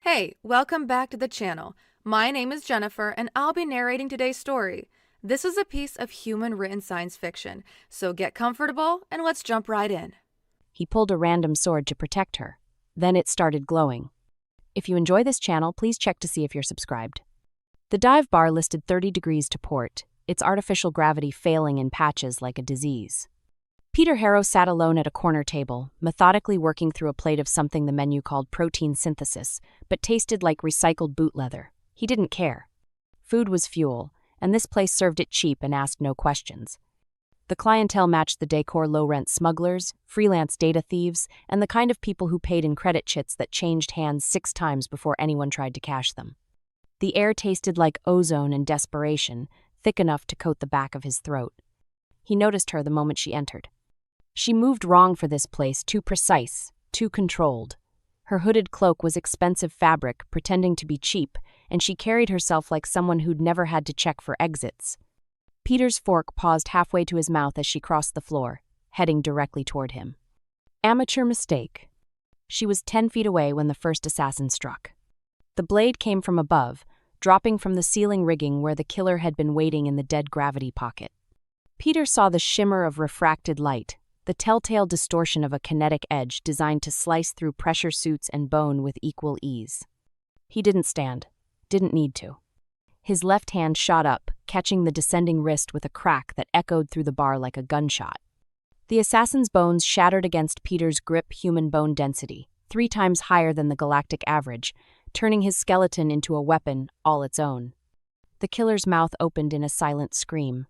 Hey, welcome back to the channel. My name is Jennifer and I'll be narrating today's story. This is a piece of human-written science fiction, so get comfortable and let's jump right in. He pulled a random sword to protect her. Then it started glowing. If you enjoy this channel, please check to see if you're subscribed. The dive bar listed 30 degrees to port, its artificial gravity failing in patches like a disease. Peter Harrow sat alone at a corner table, methodically working through a plate of something the menu called protein synthesis, but tasted like recycled boot leather. He didn't care. Food was fuel, and this place served it cheap and asked no questions. The clientele matched the decor low-rent smugglers, freelance data thieves, and the kind of people who paid in credit chits that changed hands 6 times before anyone tried to cash them. The air tasted like ozone and desperation, thick enough to coat the back of his throat. He noticed her the moment she entered. She moved wrong for this place, too precise, too controlled. Her hooded cloak was expensive fabric, pretending to be cheap, and she carried herself like someone who'd never had to check for exits. Peter's fork paused halfway to his mouth as she crossed the floor, heading directly toward him. Amateur mistake. She was 10 feet away when the first assassin struck. The blade came from above, dropping from the ceiling rigging where the killer had been waiting in the dead gravity pocket. Peter saw the shimmer of refracted light, the telltale distortion of a kinetic edge designed to slice through pressure suits and bone with equal ease. He didn't stand, didn't need to. His left hand shot up, catching the descending wrist with a crack that echoed through the bar like a gunshot. The assassin's bones shattered against Peter's grip human bone density, 3 times higher than the galactic average, turning his skeleton into a weapon all its own. The killer's mouth opened in a silent scream.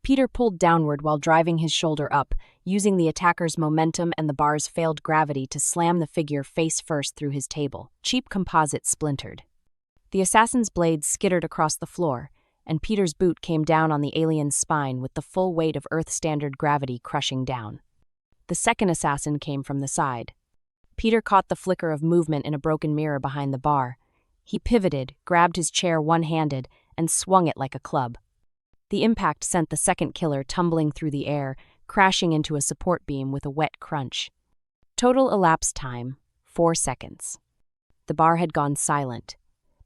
Peter pulled downward while driving his shoulder up, using the attacker's momentum and the bar's failed gravity to slam the figure face first through his table. Cheap composite splintered. The assassin's blade skittered across the floor, and Peter's boot came down on the alien's spine with the full weight of Earth-standard gravity crushing down. The second assassin came from the side. Peter caught the flicker of movement in a broken mirror behind the bar. He pivoted, grabbed his chair one-handed, and swung it like a club. The impact sent the second killer tumbling through the air, crashing into a support beam with a wet crunch. Total elapsed time, 4 seconds. The bar had gone silent.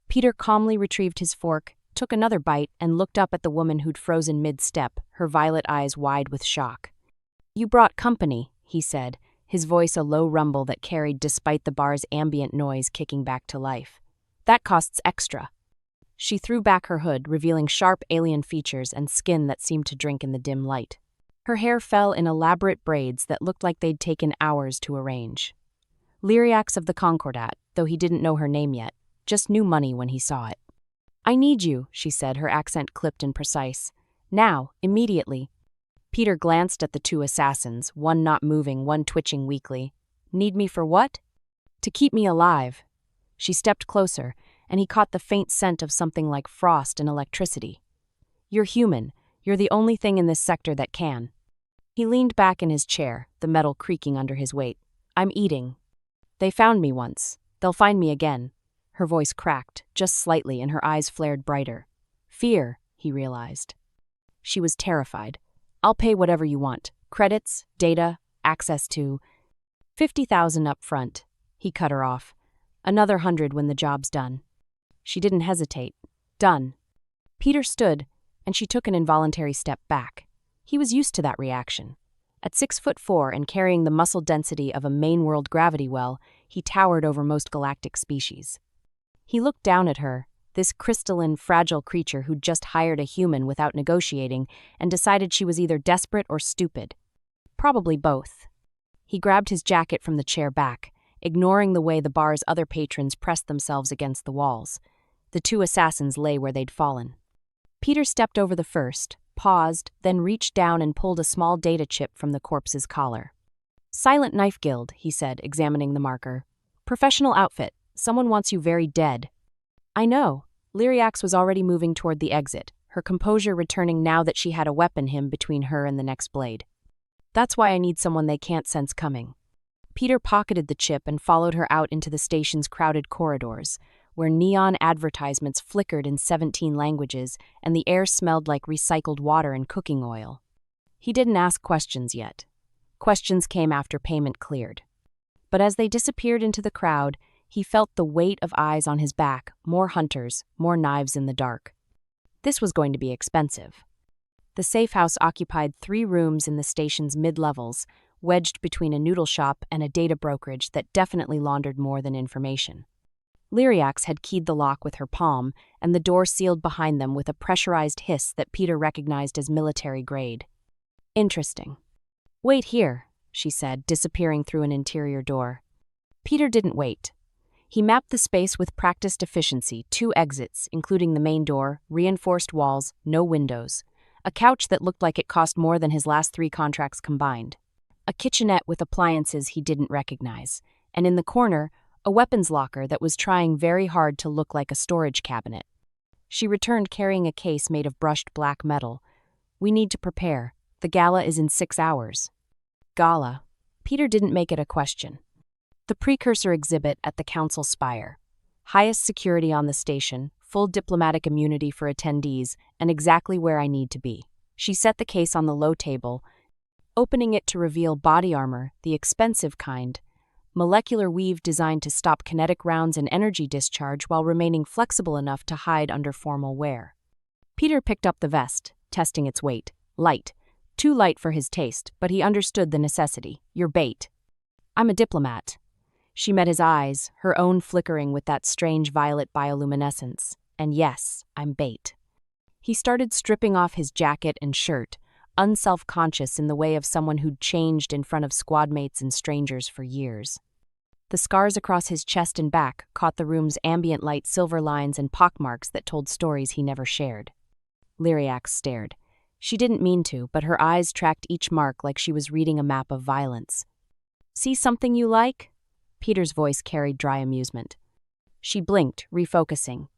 Peter calmly retrieved his fork, took another bite, and looked up at the woman who'd frozen mid-step, her violet eyes wide with shock. "You brought company," he said, his voice a low rumble that carried despite the bar's ambient noise kicking back to life. "That costs extra." She threw back her hood, revealing sharp alien features and skin that seemed to drink in the dim light. Her hair fell in elaborate braids that looked like they'd taken hours to arrange. Lyriax of the Concordat, though he didn't know her name yet, just knew money when he saw it. "I need you," she said, her accent clipped and precise. "Now, immediately." Peter glanced at the 2 assassins, one not moving, one twitching weakly. "Need me for what?" "To keep me alive." She stepped closer, and he caught the faint scent of something like frost and electricity. "You're human. You're the only thing in this sector that can." He leaned back in his chair, the metal creaking under his weight. "I'm eating. They found me once. They'll find me again." Her voice cracked, just slightly, and her eyes flared brighter. Fear, he realized. She was terrified. "I'll pay whatever you want. Credits, data, access to—" 50,000 up front. He cut her off. "Another 100 when the job's done." She didn't hesitate. "Done." Peter stood, and she took an involuntary step back. He was used to that reaction. At 6'4" and carrying the muscle density of a main-world gravity well, he towered over most galactic species. He looked down at her, this crystalline, fragile creature who'd just hired a human without negotiating, and decided she was either desperate or stupid. Probably both. He grabbed his jacket from the chair back, ignoring the way the bar's other patrons pressed themselves against the walls. The 2 assassins lay where they'd fallen. Peter stepped over the first, paused, then reached down and pulled a small data chip from the corpse's collar. "Silent Knife Guild," he said, examining the marker. "Professional outfit. Someone wants you very dead." "I know." Lyriax was already moving toward the exit, her composure returning now that she had a weapon him between her and the next blade. "That's why I need someone they can't sense coming." Peter pocketed the chip and followed her out into the station's crowded corridors, where neon advertisements flickered in 17 languages and the air smelled like recycled water and cooking oil. He didn't ask questions yet. Questions came after payment cleared. But as they disappeared into the crowd, He felt the weight of eyes on his back, more hunters, more knives in the dark. This was going to be expensive. The safe house occupied 3 rooms in the station's mid-levels, wedged between a noodle shop and a data brokerage that definitely laundered more than information. Lyriax had keyed the lock with her palm, and the door sealed behind them with a pressurized hiss that Peter recognized as military grade. Interesting. Wait here, she said, disappearing through an interior door. Peter didn't wait. He mapped the space with practiced efficiency, 2 exits, including the main door, reinforced walls, no windows, a couch that looked like it cost more than his last 3 contracts combined, a kitchenette with appliances he didn't recognize, and in the corner, a weapons locker that was trying very hard to look like a storage cabinet. She returned carrying a case made of brushed black metal. We need to prepare. The gala is in 6 hours. Gala. Peter didn't make it a question. The precursor exhibit at the council spire. Highest security on the station, full diplomatic immunity for attendees, and exactly where I need to be. She set the case on the low table, opening it to reveal body armor, the expensive kind, molecular weave designed to stop kinetic rounds and energy discharge while remaining flexible enough to hide under formal wear. Peter picked up the vest, testing its weight. Light. Too light for his taste, but he understood the necessity. Your bait. I'm a diplomat. She met his eyes, her own flickering with that strange violet bioluminescence. And yes, I'm bait. He started stripping off his jacket and shirt, unself-conscious in the way of someone who'd changed in front of squadmates and strangers for years. The scars across his chest and back caught the room's ambient light silver lines and pockmarks that told stories he never shared. Lyriax stared. She didn't mean to, but her eyes tracked each mark like she was reading a map of violence. See something you like? Peter's voice carried dry amusement. She blinked, refocusing.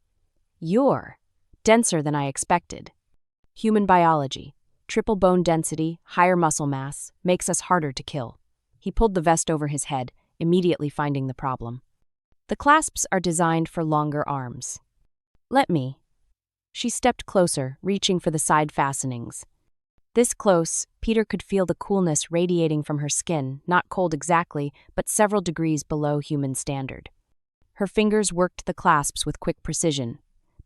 You're denser than I expected. Human biology. Triple bone density, higher muscle mass, makes us harder to kill. He pulled the vest over his head, immediately finding the problem. The clasps are designed for longer arms. Let me. She stepped closer, reaching for the side fastenings. This close, Peter could feel the coolness radiating from her skin, not cold exactly, but several degrees below human standard. Her fingers worked the clasps with quick precision,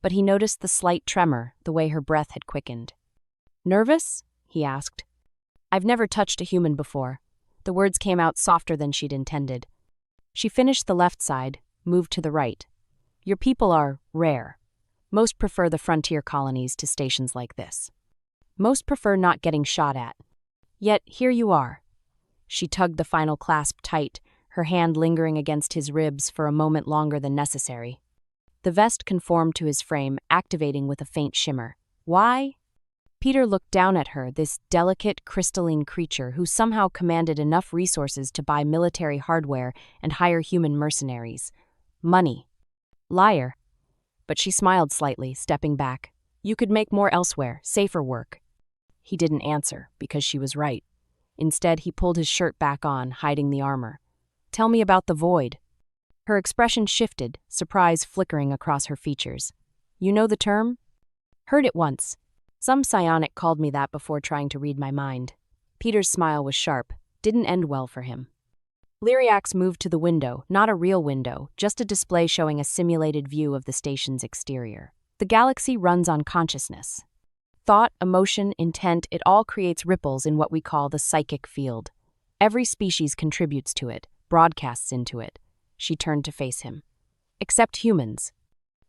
but he noticed the slight tremor, the way her breath had quickened. Nervous? He asked. I've never touched a human before. The words came out softer than she'd intended. She finished the left side, moved to the right. Your people are rare. Most prefer the frontier colonies to stations like this. Most prefer not getting shot at. Yet here you are. She tugged the final clasp tight, her hand lingering against his ribs for a moment longer than necessary. The vest conformed to his frame, activating with a faint shimmer. Why? Peter looked down at her, this delicate, crystalline creature who somehow commanded enough resources to buy military hardware and hire human mercenaries. Money. Liar. But she smiled slightly, stepping back. You could make more elsewhere, safer work. He didn't answer, because she was right. Instead, he pulled his shirt back on, hiding the armor. Tell me about the void. Her expression shifted, surprise flickering across her features. You know the term? Heard it once. Some psionic called me that before trying to read my mind. Peter's smile was sharp. Didn't end well for him. Lyriax moved to the window, not a real window, just a display showing a simulated view of the station's exterior. The galaxy runs on consciousness. Thought, emotion, intent, it all creates ripples in what we call the psychic field. Every species contributes to it, broadcasts into it. She turned to face him. Except humans.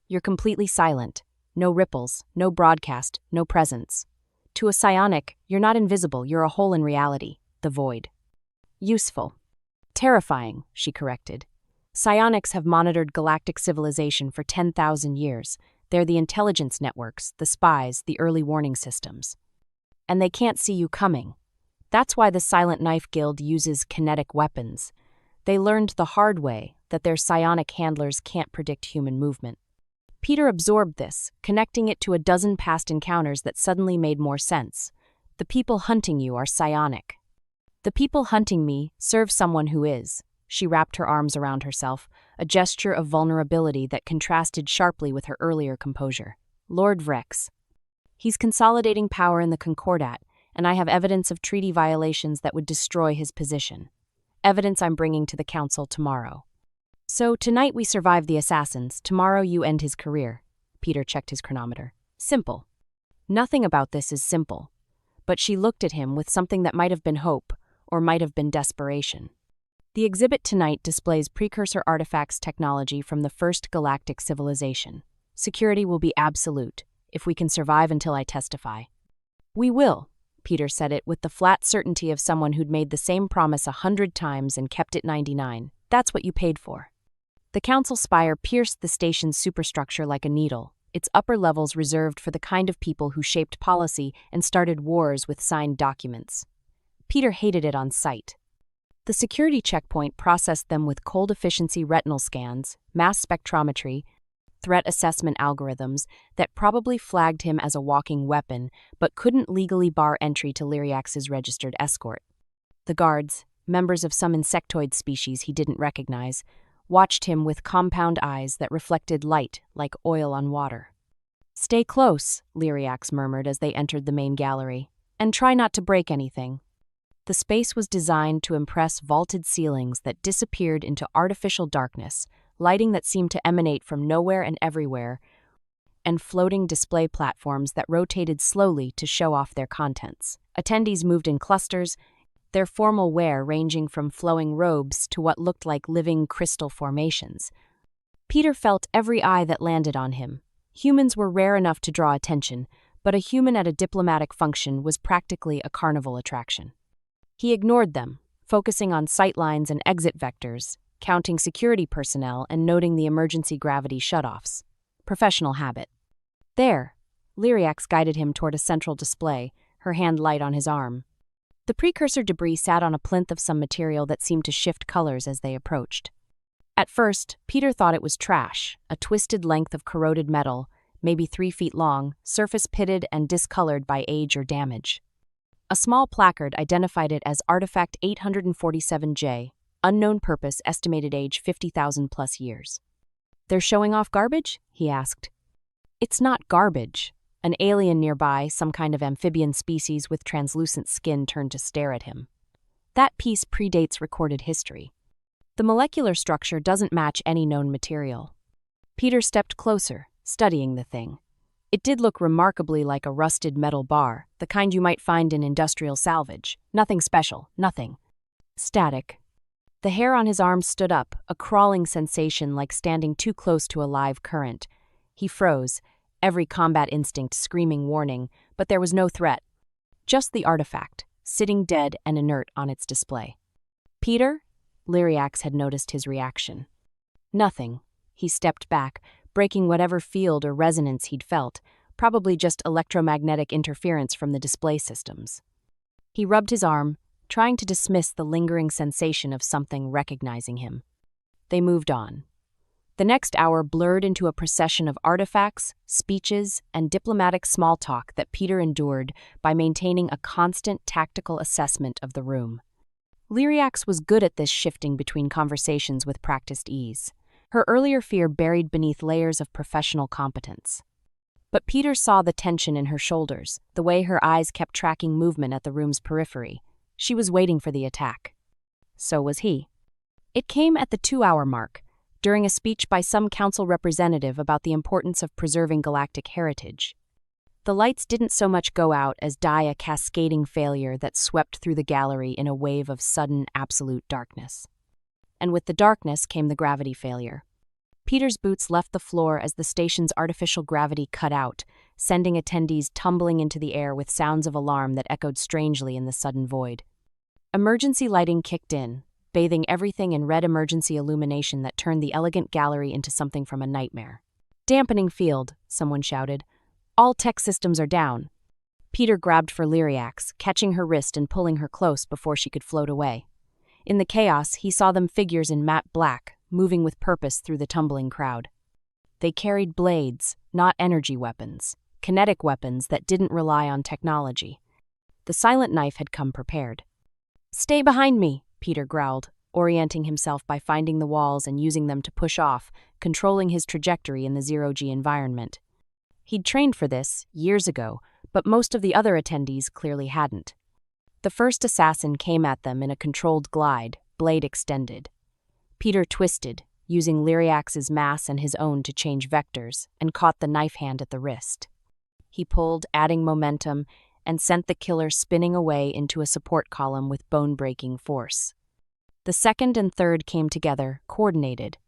You're completely silent. No ripples, no broadcast, no presence. To a psionic, you're not invisible, you're a hole in reality, the void. Useful. Terrifying, she corrected. Psionics have monitored galactic civilization for 10,000 years. They're the intelligence networks, the spies, the early warning systems. And they can't see you coming. That's why the Silent Knife Guild uses kinetic weapons. They learned the hard way that their psionic handlers can't predict human movement. Peter absorbed this, connecting it to a dozen past encounters that suddenly made more sense. The people hunting you are psionic. The people hunting me serve someone who is. She wrapped her arms around herself, a gesture of vulnerability that contrasted sharply with her earlier composure. Lord Vrex. He's consolidating power in the Concordat, and I have evidence of treaty violations that would destroy his position. Evidence I'm bringing to the council tomorrow. So tonight we survive the assassins, tomorrow you end his career. Peter checked his chronometer. Simple. Nothing about this is simple. But she looked at him with something that might have been hope, or might have been desperation. The exhibit tonight displays precursor artifacts technology from the first galactic civilization. Security will be absolute, if we can survive until I testify. We will, Peter said it with the flat certainty of someone who'd made the same promise 100 times and kept it 99. That's what you paid for. The council spire pierced the station's superstructure like a needle, its upper levels reserved for the kind of people who shaped policy and started wars with signed documents. Peter hated it on sight. The security checkpoint processed them with cold-efficiency retinal scans, mass spectrometry, threat assessment algorithms that probably flagged him as a walking weapon but couldn't legally bar entry to Lyriax's registered escort. The guards, members of some insectoid species he didn't recognize, watched him with compound eyes that reflected light like oil on water. "Stay close," Lyriax murmured as they entered the main gallery, "and try not to break anything." The space was designed to impress vaulted ceilings that disappeared into artificial darkness, lighting that seemed to emanate from nowhere and everywhere, and floating display platforms that rotated slowly to show off their contents. Attendees moved in clusters, their formal wear ranging from flowing robes to what looked like living crystal formations. Peter felt every eye that landed on him. Humans were rare enough to draw attention, but a human at a diplomatic function was practically a carnival attraction. He ignored them, focusing on sightlines and exit vectors, counting security personnel and noting the emergency gravity shutoffs. Professional habit. There, Lyriax guided him toward a central display, her hand light on his arm. The precursor debris sat on a plinth of some material that seemed to shift colors as they approached. At first, Peter thought it was trash, a twisted length of corroded metal, maybe 3 feet long, surface pitted and discolored by age or damage. A small placard identified it as Artifact 847J, unknown purpose, estimated age 50,000 plus years. "They're showing off garbage?" he asked. "It's not garbage." An alien nearby, some kind of amphibian species with translucent skin, turned to stare at him. "That piece predates recorded history. The molecular structure doesn't match any known material." Peter stepped closer, studying the thing. It did look remarkably like a rusted metal bar, the kind you might find in industrial salvage. Nothing special, nothing. Static. The hair on his arm stood up, a crawling sensation like standing too close to a live current. He froze, every combat instinct screaming warning, but there was no threat. Just the artifact, sitting dead and inert on its display. "Peter?" Lyriax had noticed his reaction. "Nothing." He stepped back, breaking whatever field or resonance he'd felt, probably just electromagnetic interference from the display systems. He rubbed his arm, trying to dismiss the lingering sensation of something recognizing him. They moved on. The next hour blurred into a procession of artifacts, speeches, and diplomatic small talk that Peter endured by maintaining a constant tactical assessment of the room. Lyriax was good at this shifting between conversations with practiced ease. Her earlier fear buried beneath layers of professional competence. But Peter saw the tension in her shoulders, the way her eyes kept tracking movement at the room's periphery. She was waiting for the attack. So was he. It came at the 2-hour mark, during a speech by some council representative about the importance of preserving galactic heritage. The lights didn't so much go out as die a cascading failure that swept through the gallery in a wave of sudden, absolute darkness. And with the darkness came the gravity failure. Peter's boots left the floor as the station's artificial gravity cut out, sending attendees tumbling into the air with sounds of alarm that echoed strangely in the sudden void. Emergency lighting kicked in, bathing everything in red emergency illumination that turned the elegant gallery into something from a nightmare. "Dampening field," someone shouted. "All tech systems are down." Peter grabbed for Lyriax, catching her wrist and pulling her close before she could float away. In the chaos, he saw them figures in matte black, moving with purpose through the tumbling crowd. They carried blades, not energy weapons, kinetic weapons that didn't rely on technology. The silent knife had come prepared. "Stay behind me," Peter growled, orienting himself by finding the walls and using them to push off, controlling his trajectory in the zero-G environment. He'd trained for this years ago, but most of the other attendees clearly hadn't. The first assassin came at them in a controlled glide, blade extended. Peter twisted, using Lyriax's mass and his own to change vectors, and caught the knife hand at the wrist. He pulled, adding momentum, and sent the killer spinning away into a support column with bone-breaking force. The second and third came together, coordinated.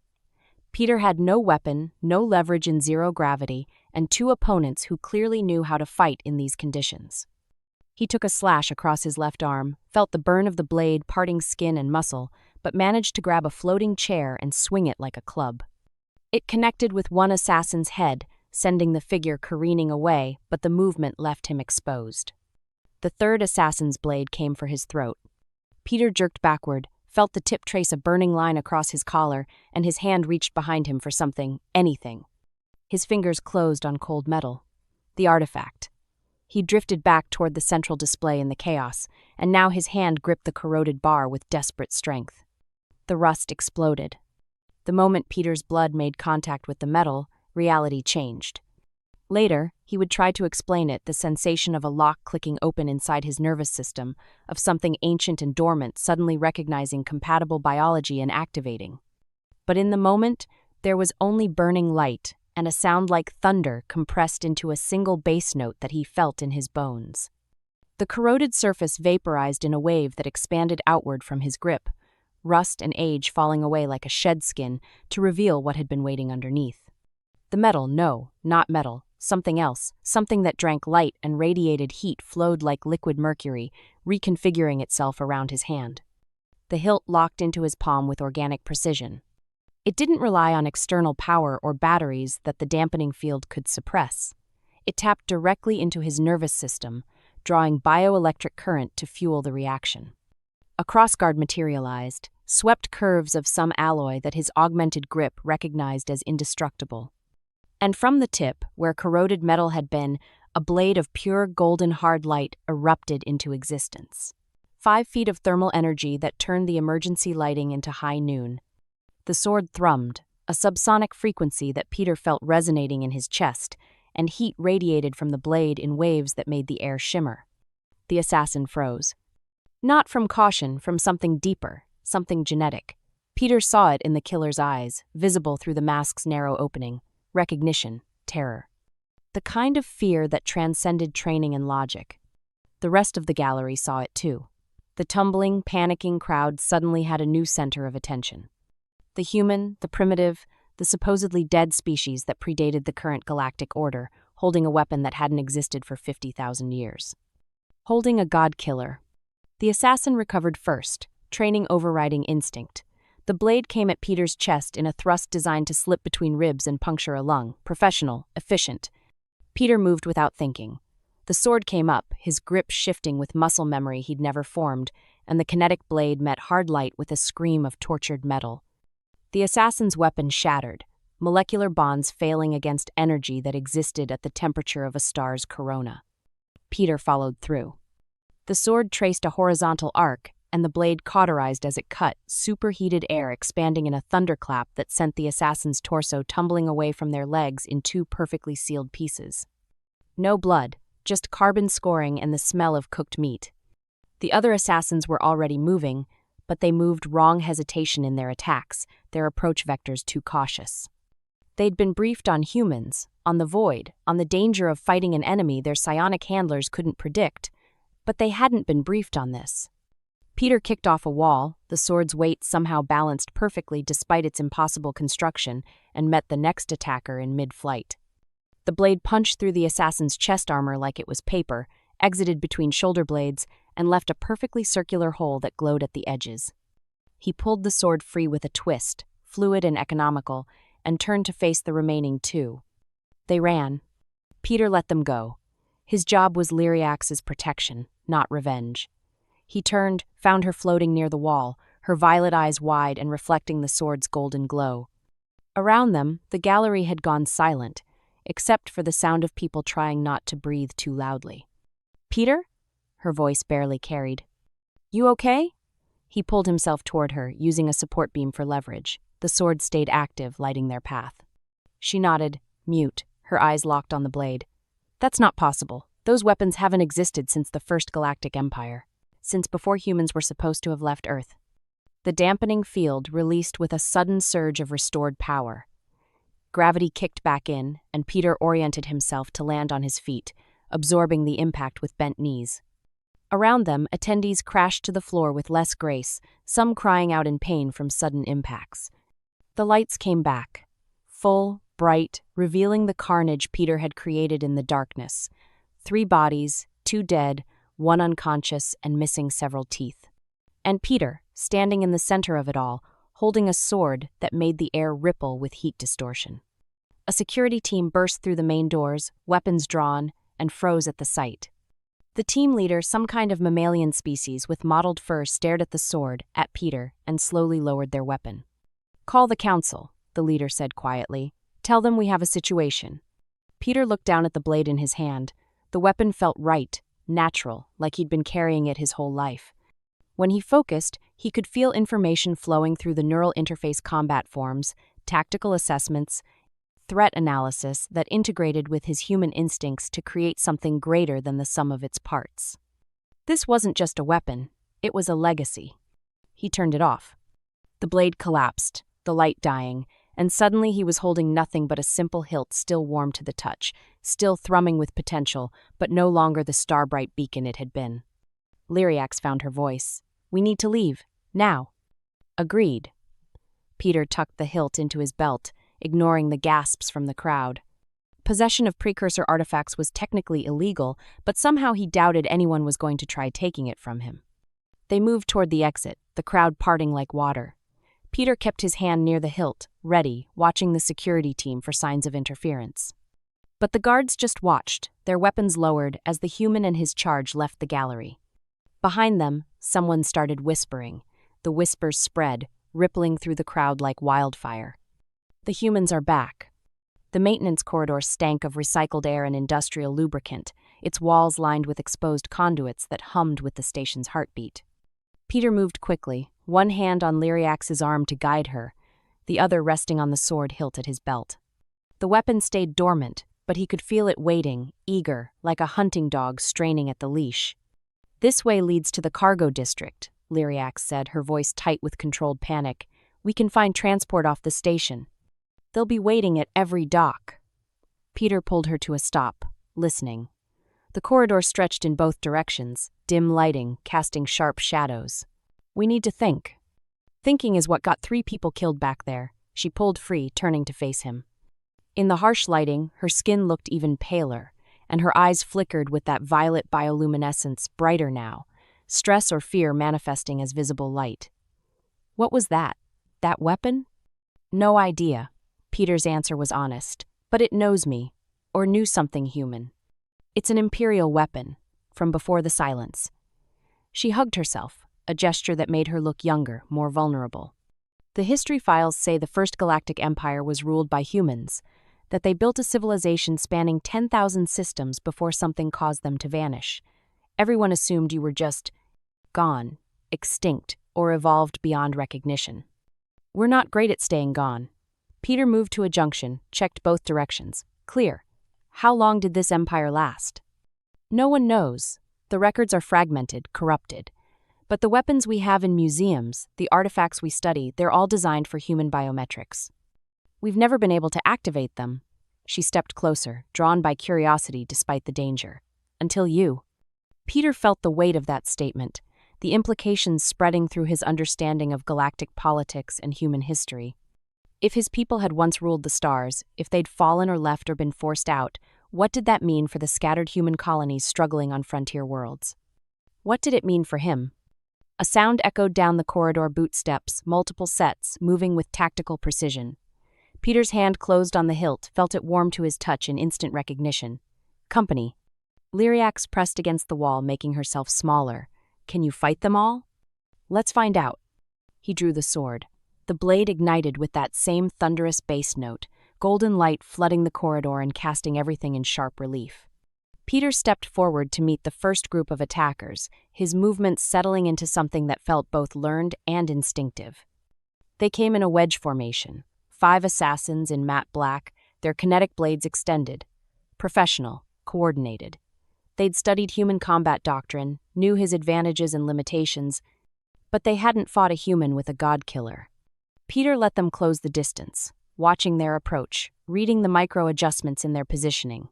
Peter had no weapon, no leverage in zero gravity, and two opponents who clearly knew how to fight in these conditions. He took a slash across his left arm, felt the burn of the blade parting skin and muscle, but managed to grab a floating chair and swing it like a club. It connected with one assassin's head, sending the figure careening away, but the movement left him exposed. The third assassin's blade came for his throat. Peter jerked backward, felt the tip trace a burning line across his collar, and his hand reached behind him for something, anything. His fingers closed on cold metal. The artifact. He drifted back toward the central display in the chaos, and now his hand gripped the corroded bar with desperate strength. The rust exploded. The moment Peter's blood made contact with the metal, reality changed. Later, he would try to explain it, the sensation of a lock clicking open inside his nervous system, of something ancient and dormant suddenly recognizing compatible biology and activating. But in the moment, there was only burning light and a sound like thunder compressed into a single bass note that he felt in his bones. The corroded surface vaporized in a wave that expanded outward from his grip, rust and age falling away like a shed skin to reveal what had been waiting underneath. The metal, no, not metal, something else, something that drank light and radiated heat flowed like liquid mercury, reconfiguring itself around his hand. The hilt locked into his palm with organic precision. It didn't rely on external power or batteries that the dampening field could suppress. It tapped directly into his nervous system, drawing bioelectric current to fuel the reaction. A crossguard materialized, swept curves of some alloy that his augmented grip recognized as indestructible. And from the tip, where corroded metal had been, a blade of pure golden hard light erupted into existence. 5 feet of thermal energy that turned the emergency lighting into high noon. The sword thrummed, a subsonic frequency that Peter felt resonating in his chest, and heat radiated from the blade in waves that made the air shimmer. The assassin froze. Not from caution, from something deeper, something genetic. Peter saw it in the killer's eyes, visible through the mask's narrow opening. Recognition, terror. The kind of fear that transcended training and logic. The rest of the gallery saw it too. The tumbling, panicking crowd suddenly had a new center of attention. The human, the primitive, the supposedly dead species that predated the current galactic order, holding a weapon that hadn't existed for 50,000 years. Holding a god-killer. The assassin recovered first, training overriding instinct. The blade came at Peter's chest in a thrust designed to slip between ribs and puncture a lung, professional, efficient. Peter moved without thinking. The sword came up, his grip shifting with muscle memory he'd never formed, and the kinetic blade met hard light with a scream of tortured metal. The assassin's weapon shattered, molecular bonds failing against energy that existed at the temperature of a star's corona. Peter followed through. The sword traced a horizontal arc, and the blade cauterized as it cut, superheated air expanding in a thunderclap that sent the assassin's torso tumbling away from their legs in 2 perfectly sealed pieces. No blood, just carbon scoring and the smell of cooked meat. The other assassins were already moving, but they moved wrong hesitation in their attacks, their approach vectors too cautious. They'd been briefed on humans, on the void, on the danger of fighting an enemy their psionic handlers couldn't predict, but they hadn't been briefed on this. Peter kicked off a wall, the sword's weight somehow balanced perfectly despite its impossible construction, and met the next attacker in mid-flight. The blade punched through the assassin's chest armor like it was paper, exited between shoulder blades, and left a perfectly circular hole that glowed at the edges. He pulled the sword free with a twist, fluid and economical, and turned to face the remaining 2. They ran. Peter let them go. His job was Lyriax's protection, not revenge. He turned, found her floating near the wall, her violet eyes wide and reflecting the sword's golden glow. Around them, the gallery had gone silent, except for the sound of people trying not to breathe too loudly. "Peter?" Her voice barely carried. "You okay?" He pulled himself toward her, using a support beam for leverage. The sword stayed active, lighting their path. She nodded, mute, her eyes locked on the blade. "That's not possible. Those weapons haven't existed since the first galactic empire. Since before humans were supposed to have left Earth." The dampening field released with a sudden surge of restored power. Gravity kicked back in, and Peter oriented himself to land on his feet, absorbing the impact with bent knees. Around them, attendees crashed to the floor with less grace, some crying out in pain from sudden impacts. The lights came back, full, bright, revealing the carnage Peter had created in the darkness. 3 bodies, 2 dead, 1 unconscious, and missing several teeth. And Peter, standing in the center of it all, holding a sword that made the air ripple with heat distortion. A security team burst through the main doors, weapons drawn, and froze at the sight. The team leader, some kind of mammalian species with mottled fur, stared at the sword, at Peter, and slowly lowered their weapon. "Call the council," the leader said quietly. "Tell them we have a situation." Peter looked down at the blade in his hand. The weapon felt right, natural, like he'd been carrying it his whole life. When he focused, he could feel information flowing through the neural interface combat forms, tactical assessments, threat analysis that integrated with his human instincts to create something greater than the sum of its parts. This wasn't just a weapon, it was a legacy. He turned it off. The blade collapsed, the light dying, and suddenly he was holding nothing but a simple hilt still warm to the touch, still thrumming with potential, but no longer the star-bright beacon it had been. Lyriax found her voice. "We need to leave. Now." "Agreed." Peter tucked the hilt into his belt, ignoring the gasps from the crowd. Possession of precursor artifacts was technically illegal, but somehow he doubted anyone was going to try taking it from him. They moved toward the exit, the crowd parting like water. Peter kept his hand near the hilt, ready, watching the security team for signs of interference. But the guards just watched, their weapons lowered as the human and his charge left the gallery. Behind them, someone started whispering. The whispers spread, rippling through the crowd like wildfire. "The humans are back." The maintenance corridor stank of recycled air and industrial lubricant, its walls lined with exposed conduits that hummed with the station's heartbeat. Peter moved quickly, one hand on Lyriax's arm to guide her, the other resting on the sword hilt at his belt. The weapon stayed dormant, but he could feel it waiting, eager, like a hunting dog straining at the leash. "This way leads to the cargo district," Lyriax said, her voice tight with controlled panic. "We can find transport off the station. They'll be waiting at every dock." Peter pulled her to a stop, listening. The corridor stretched in both directions, dim lighting, casting sharp shadows. "We need to think." "Thinking is what got 3 people killed back there." She pulled free, turning to face him. In the harsh lighting, her skin looked even paler, and her eyes flickered with that violet bioluminescence, brighter now, stress or fear manifesting as visible light. "What was that? That weapon?" "No idea." Peter's answer was honest. "But it knows me, or knew something human. It's an Imperial weapon, from before the silence." She hugged herself, a gesture that made her look younger, more vulnerable. The history files say the first galactic empire was ruled by humans, that they built a civilization spanning 10,000 systems before something caused them to vanish. Everyone assumed you were just gone, extinct, or evolved beyond recognition. "We're not great at staying gone." Peter moved to a junction, checked both directions. "Clear. How long did this empire last?" "No one knows. The records are fragmented, corrupted. But the weapons we have in museums, the artifacts we study, they're all designed for human biometrics. We've never been able to activate them." She stepped closer, drawn by curiosity despite the danger. "Until you." Peter felt the weight of that statement, the implications spreading through his understanding of galactic politics and human history. If his people had once ruled the stars, if they'd fallen or left or been forced out, what did that mean for the scattered human colonies struggling on frontier worlds? What did it mean for him? A sound echoed down the corridor, boot steps, multiple sets, moving with tactical precision. Peter's hand closed on the hilt, felt it warm to his touch in instant recognition. "Company." Lyriax pressed against the wall, making herself smaller. "Can you fight them all?" "Let's find out." He drew the sword. The blade ignited with that same thunderous bass note, golden light flooding the corridor and casting everything in sharp relief. Peter stepped forward to meet the first group of attackers, his movements settling into something that felt both learned and instinctive. They came in a wedge formation, 5 assassins in matte black, their kinetic blades extended. Professional, coordinated. They'd studied human combat doctrine, knew his advantages and limitations, but they hadn't fought a human with a god-killer. Peter let them close the distance, watching their approach, reading the micro-adjustments in their positioning.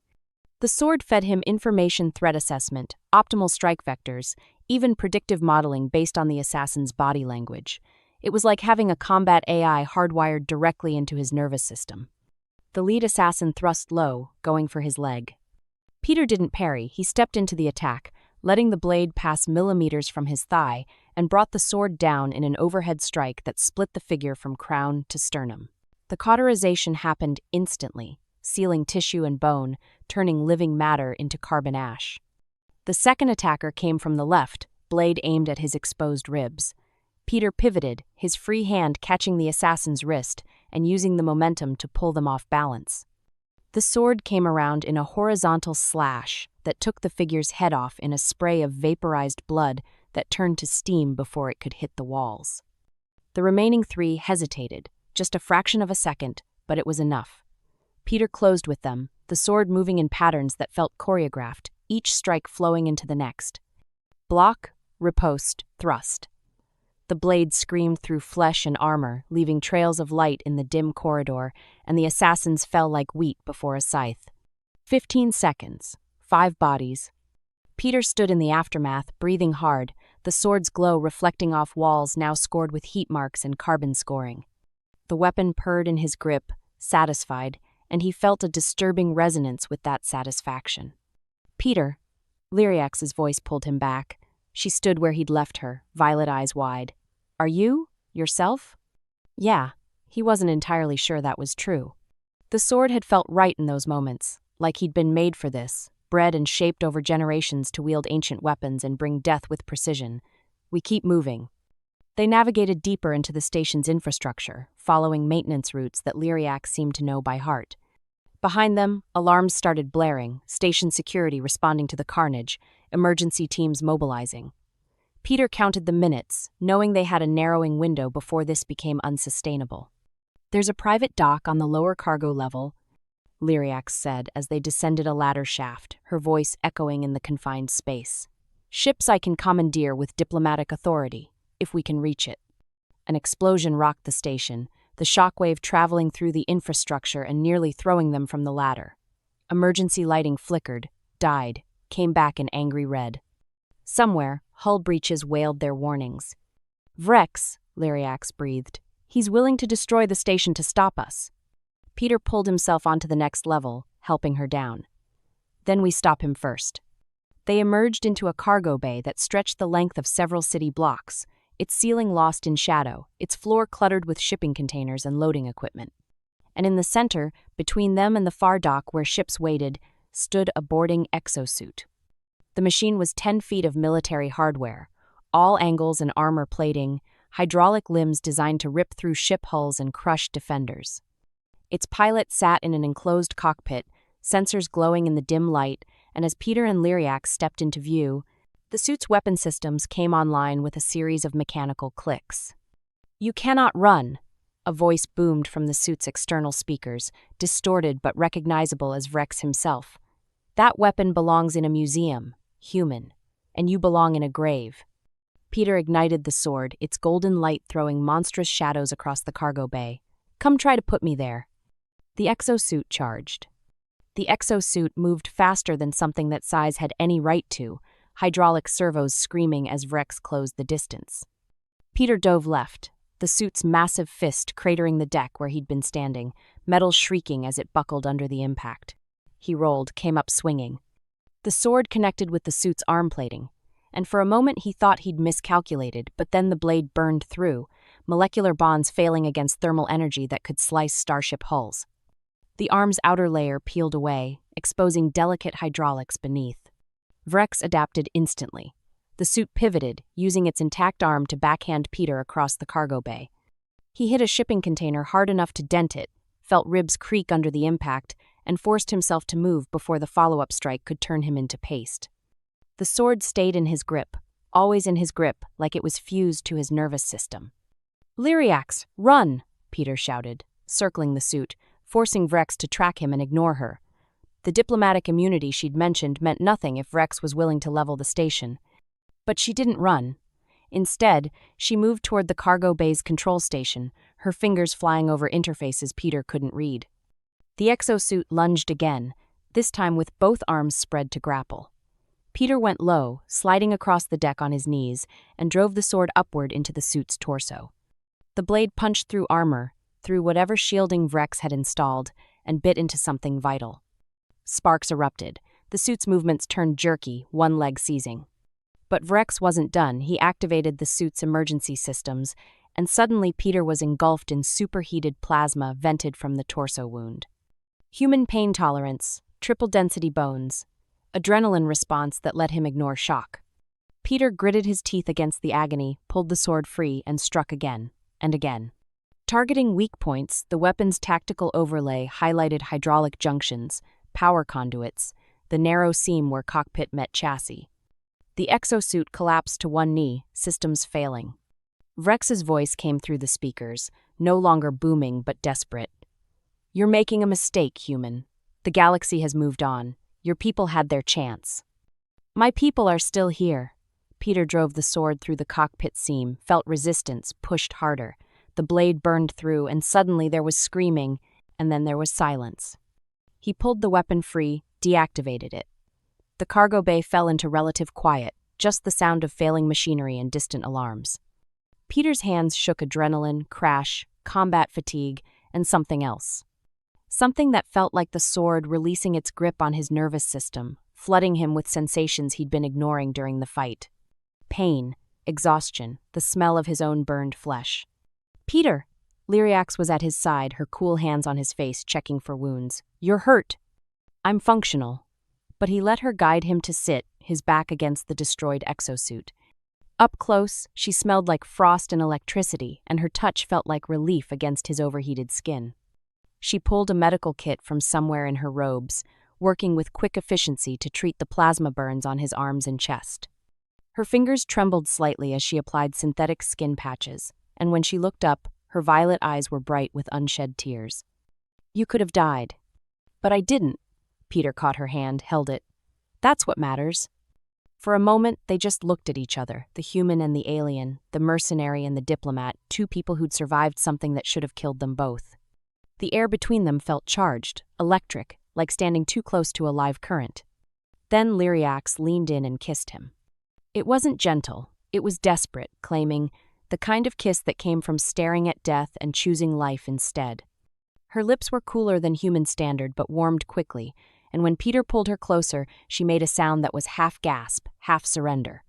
The sword fed him information threat assessment, optimal strike vectors, even predictive modeling based on the assassin's body language. It was like having a combat AI hardwired directly into his nervous system. The lead assassin thrust low, going for his leg. Peter didn't parry, he stepped into the attack, letting the blade pass millimeters from his thigh, and brought the sword down in an overhead strike that split the figure from crown to sternum. The cauterization happened instantly, sealing tissue and bone, turning living matter into carbon ash. The second attacker came from the left, blade aimed at his exposed ribs. Peter pivoted, his free hand catching the assassin's wrist and using the momentum to pull them off balance. The sword came around in a horizontal slash that took the figure's head off in a spray of vaporized blood that turned to steam before it could hit the walls. The remaining three hesitated, just a fraction of a second, but it was enough. Peter closed with them, the sword moving in patterns that felt choreographed, each strike flowing into the next. Block, riposte, thrust. The blade screamed through flesh and armor, leaving trails of light in the dim corridor, and the assassins fell like wheat before a scythe. 15 seconds. 5 bodies. Peter stood in the aftermath, breathing hard, the sword's glow reflecting off walls now scored with heat marks and carbon scoring. The weapon purred in his grip, satisfied, and he felt a disturbing resonance with that satisfaction. Peter. Lyriax's voice pulled him back. She stood where he'd left her, violet eyes wide. Are you? Yourself? Yeah, he wasn't entirely sure that was true. The sword had felt right in those moments, like he'd been made for this, bred and shaped over generations to wield ancient weapons and bring death with precision. We keep moving. They navigated deeper into the station's infrastructure, following maintenance routes that Lyriax seemed to know by heart. Behind them, alarms started blaring, station security responding to the carnage, emergency teams mobilizing. Peter counted the minutes, knowing they had a narrowing window before this became unsustainable. There's a private dock on the lower cargo level, Lyriax said as they descended a ladder shaft, her voice echoing in the confined space. Ships I can commandeer with diplomatic authority, if we can reach it. An explosion rocked the station, the shockwave traveling through the infrastructure and nearly throwing them from the ladder. Emergency lighting flickered, died, came back in angry red. Somewhere, hull breaches wailed their warnings. Vrex, Lyriax breathed. He's willing to destroy the station to stop us. Peter pulled himself onto the next level, helping her down. Then we stop him first. They emerged into a cargo bay that stretched the length of several city blocks, its ceiling lost in shadow, its floor cluttered with shipping containers and loading equipment. And in the center, between them and the far dock where ships waited, stood a boarding exosuit. The machine was 10 feet of military hardware, all angles and armor plating, hydraulic limbs designed to rip through ship hulls and crush defenders. Its pilot sat in an enclosed cockpit, sensors glowing in the dim light, and as Peter and Lyriax stepped into view, the suit's weapon systems came online with a series of mechanical clicks. You cannot run, a voice boomed from the suit's external speakers, distorted but recognizable as Vrex himself. That weapon belongs in a museum, human, and you belong in a grave. Peter ignited the sword, its golden light throwing monstrous shadows across the cargo bay. Come try to put me there. The exosuit charged. The exosuit moved faster than something that size had any right to, hydraulic servos screaming as Vrex closed the distance. Peter dove left, the suit's massive fist cratering the deck where he'd been standing, metal shrieking as it buckled under the impact. He rolled, came up swinging. The sword connected with the suit's arm plating, and for a moment he thought he'd miscalculated, but then the blade burned through, molecular bonds failing against thermal energy that could slice starship hulls. The arm's outer layer peeled away, exposing delicate hydraulics beneath. Vrex adapted instantly. The suit pivoted, using its intact arm to backhand Peter across the cargo bay. He hit a shipping container hard enough to dent it, felt ribs creak under the impact, and forced himself to move before the follow-up strike could turn him into paste. The sword stayed in his grip, always in his grip, like it was fused to his nervous system. Lyriax, run! Peter shouted, circling the suit, forcing Vrex to track him and ignore her. The diplomatic immunity she'd mentioned meant nothing if Vrex was willing to level the station. But she didn't run. Instead, she moved toward the cargo bay's control station, her fingers flying over interfaces Peter couldn't read. The exosuit lunged again, this time with both arms spread to grapple. Peter went low, sliding across the deck on his knees, and drove the sword upward into the suit's torso. The blade punched through armor, through whatever shielding Vrex had installed, and bit into something vital. Sparks erupted. The suit's movements turned jerky, one leg seizing. But Vrex wasn't done. He activated the suit's emergency systems, and suddenly Peter was engulfed in superheated plasma vented from the torso wound. Human pain tolerance, triple-density bones, adrenaline response that let him ignore shock. Peter gritted his teeth against the agony, pulled the sword free, and struck again, and again. Targeting weak points, the weapon's tactical overlay highlighted hydraulic junctions, power conduits, the narrow seam where cockpit met chassis. The exosuit collapsed to one knee, systems failing. Vrex's voice came through the speakers, no longer booming but desperate. "You're making a mistake, human. The galaxy has moved on. Your people had their chance." "My people are still here." Peter drove the sword through the cockpit seam, felt resistance, pushed harder. The blade burned through, and suddenly there was screaming, and then there was silence. He pulled the weapon free, deactivated it. The cargo bay fell into relative quiet, just the sound of failing machinery and distant alarms. Peter's hands shook adrenaline, crash, combat fatigue, and something else. Something that felt like the sword releasing its grip on his nervous system, flooding him with sensations he'd been ignoring during the fight. Pain, exhaustion, the smell of his own burned flesh. "Peter!" Lyriax was at his side, her cool hands on his face, checking for wounds. "You're hurt." "I'm functional." But he let her guide him to sit, his back against the destroyed exosuit. Up close, she smelled like frost and electricity, and her touch felt like relief against his overheated skin. She pulled a medical kit from somewhere in her robes, working with quick efficiency to treat the plasma burns on his arms and chest. Her fingers trembled slightly as she applied synthetic skin patches, and when she looked up, her violet eyes were bright with unshed tears. "You could have died." "But I didn't." Peter caught her hand, held it. "That's what matters." For a moment, they just looked at each other, the human and the alien, the mercenary and the diplomat, two people who'd survived something that should have killed them both. The air between them felt charged, electric, like standing too close to a live current. Then Lyriax leaned in and kissed him. It wasn't gentle, it was desperate, claiming, the kind of kiss that came from staring at death and choosing life instead. Her lips were cooler than human standard but warmed quickly, and when Peter pulled her closer, she made a sound that was half gasp, half surrender.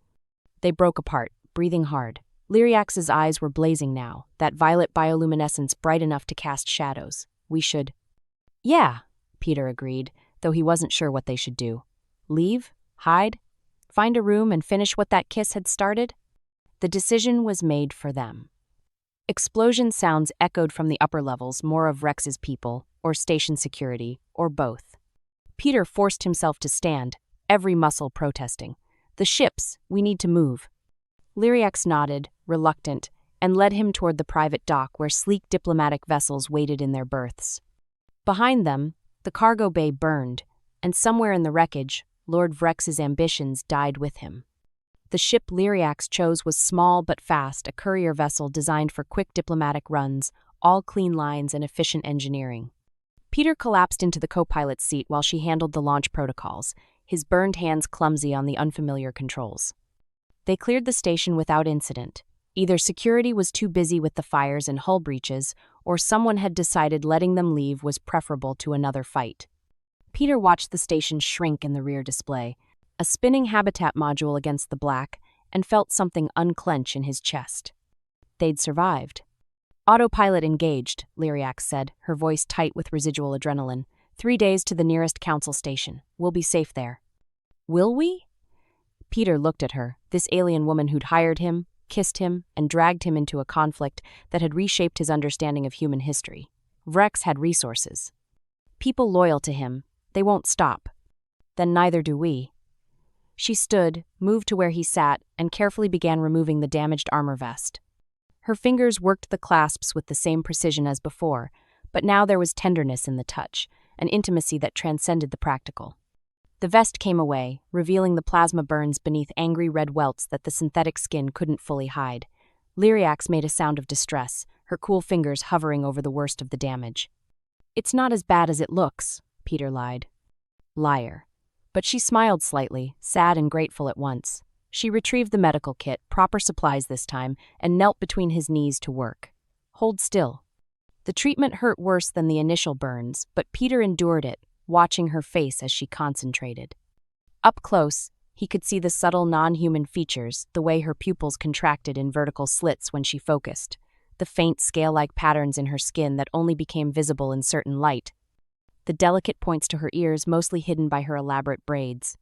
They broke apart, breathing hard. Lyriax's eyes were blazing now, that violet bioluminescence bright enough to cast shadows. "We should..." "Yeah," Peter agreed, though he wasn't sure what they should do. Leave? Hide? Find a room and finish what that kiss had started? The decision was made for them. Explosion sounds echoed from the upper levels, more of Rex's people, or station security, or both. Peter forced himself to stand, every muscle protesting. "The ships, we need to move." Lyriax nodded, reluctant, and led him toward the private dock where sleek diplomatic vessels waited in their berths. Behind them, the cargo bay burned, and somewhere in the wreckage, Lord Vrex's ambitions died with him. The ship Lyriax chose was small but fast, a courier vessel designed for quick diplomatic runs, all clean lines and efficient engineering. Peter collapsed into the co-pilot's seat while she handled the launch protocols, his burned hands clumsy on the unfamiliar controls. They cleared the station without incident. Either security was too busy with the fires and hull breaches, or someone had decided letting them leave was preferable to another fight. Peter watched the station shrink in the rear display, a spinning habitat module against the black, and felt something unclench in his chest. They'd survived. "Autopilot engaged," Lyriax said, her voice tight with residual adrenaline. 3 days to the nearest council station. We'll be safe there." "Will we?" Peter looked at her, this alien woman who'd hired him, kissed him, and dragged him into a conflict that had reshaped his understanding of human history. Vrex had resources. People loyal to him, they won't stop. Then neither do we. She stood, moved to where he sat, and carefully began removing the damaged armor vest. Her fingers worked the clasps with the same precision as before, but now there was tenderness in the touch, an intimacy that transcended the practical. The vest came away, revealing the plasma burns beneath angry red welts that the synthetic skin couldn't fully hide. Lyriax made a sound of distress, her cool fingers hovering over the worst of the damage. "It's not as bad as it looks," Peter lied. Liar. But she smiled slightly, sad and grateful at once. She retrieved the medical kit, proper supplies this time, and knelt between his knees to work. "Hold still." The treatment hurt worse than the initial burns, but Peter endured it, watching her face as she concentrated. Up close, he could see the subtle non-human features, the way her pupils contracted in vertical slits when she focused, the faint scale-like patterns in her skin that only became visible in certain light, the delicate points to her ears mostly hidden by her elaborate braids.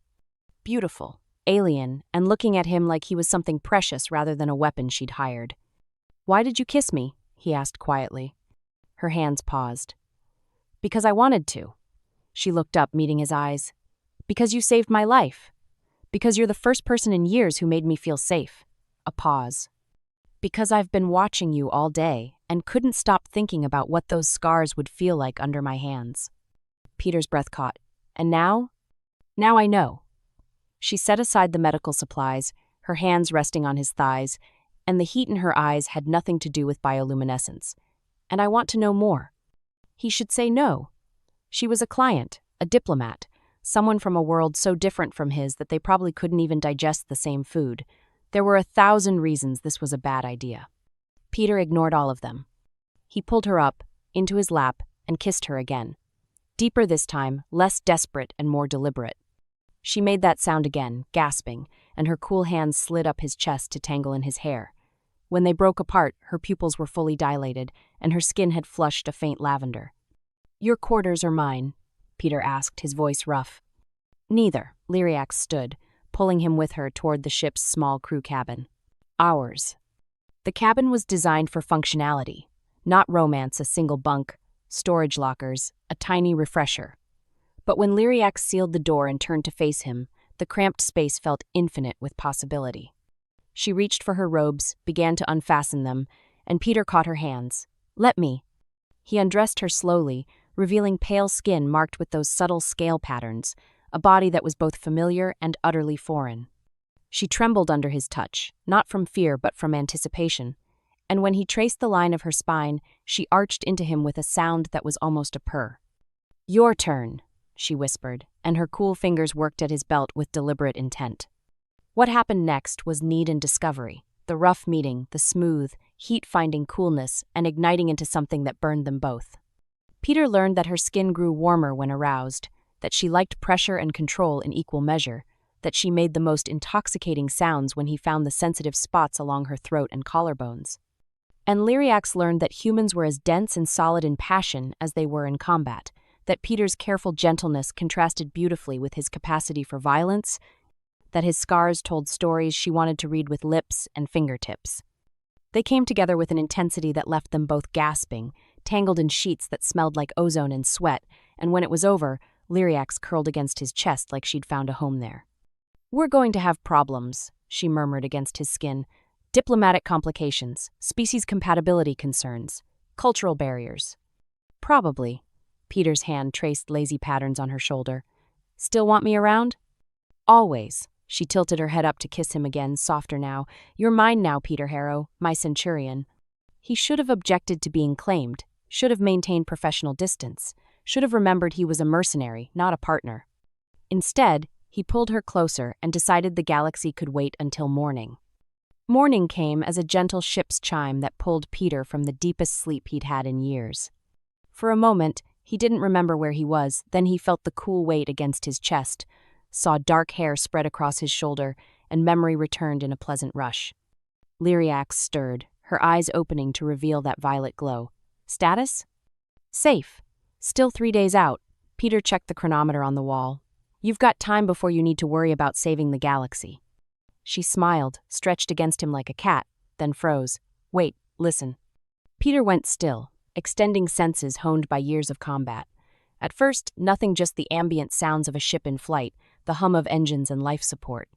Beautiful, alien, and looking at him like he was something precious rather than a weapon she'd hired. "Why did you kiss me?" he asked quietly. Her hands paused. "Because I wanted to." She looked up, meeting his eyes. "Because you saved my life. Because you're the first person in years who made me feel safe." A pause. "Because I've been watching you all day and couldn't stop thinking about what those scars would feel like under my hands." Peter's breath caught. "And now? Now I know." She set aside the medical supplies, her hands resting on his thighs, and the heat in her eyes had nothing to do with bioluminescence. "And I want to know more." He should say no. She was a client, a diplomat, someone from a world so different from his that they probably couldn't even digest the same food. There were 1,000 reasons this was a bad idea. Peter ignored all of them. He pulled her up, into his lap, and kissed her again. Deeper this time, less desperate and more deliberate. She made that sound again, gasping, and her cool hands slid up his chest to tangle in his hair. When they broke apart, her pupils were fully dilated, and her skin had flushed a faint lavender. "Your quarters or mine?" Peter asked, his voice rough. "Neither." Lyriax stood, pulling him with her toward the ship's small crew cabin. "Ours." The cabin was designed for functionality, not romance, a single bunk, storage lockers, a tiny refresher. But when Lyriax sealed the door and turned to face him, the cramped space felt infinite with possibility. She reached for her robes, began to unfasten them, and Peter caught her hands. "Let me." He undressed her slowly, revealing pale skin marked with those subtle scale patterns, a body that was both familiar and utterly foreign. She trembled under his touch, not from fear but from anticipation, and when he traced the line of her spine, she arched into him with a sound that was almost a purr. "Your turn," she whispered, and her cool fingers worked at his belt with deliberate intent. What happened next was need and discovery, the rough meeting, the smooth, heat-finding coolness, and igniting into something that burned them both. Peter learned that her skin grew warmer when aroused, that she liked pressure and control in equal measure, that she made the most intoxicating sounds when he found the sensitive spots along her throat and collarbones. And Lyriax learned that humans were as dense and solid in passion as they were in combat, that Peter's careful gentleness contrasted beautifully with his capacity for violence, that his scars told stories she wanted to read with lips and fingertips. They came together with an intensity that left them both gasping, tangled in sheets that smelled like ozone and sweat, and when it was over, Lyriax curled against his chest like she'd found a home there. "We're going to have problems," she murmured against his skin. "Diplomatic complications, species compatibility concerns, cultural barriers." "Probably." Peter's hand traced lazy patterns on her shoulder. "Still want me around?" "Always." She tilted her head up to kiss him again, softer now. "You're mine now, Peter Harrow, my centurion." He should have objected to being claimed, should have maintained professional distance, should have remembered he was a mercenary, not a partner. Instead, he pulled her closer and decided the galaxy could wait until morning. Morning came as a gentle ship's chime that pulled Peter from the deepest sleep he'd had in years. For a moment, he didn't remember where he was, then he felt the cool weight against his chest, saw dark hair spread across his shoulder, and memory returned in a pleasant rush. Lyriax stirred, her eyes opening to reveal that violet glow. "Status?" "Safe. Still 3 days out." Peter checked the chronometer on the wall. "You've got time before you need to worry about saving the galaxy." She smiled, stretched against him like a cat, then froze. "Wait, listen." Peter went still, extending senses honed by years of combat. At first, nothing, just the ambient sounds of a ship in flight, the hum of engines and life support.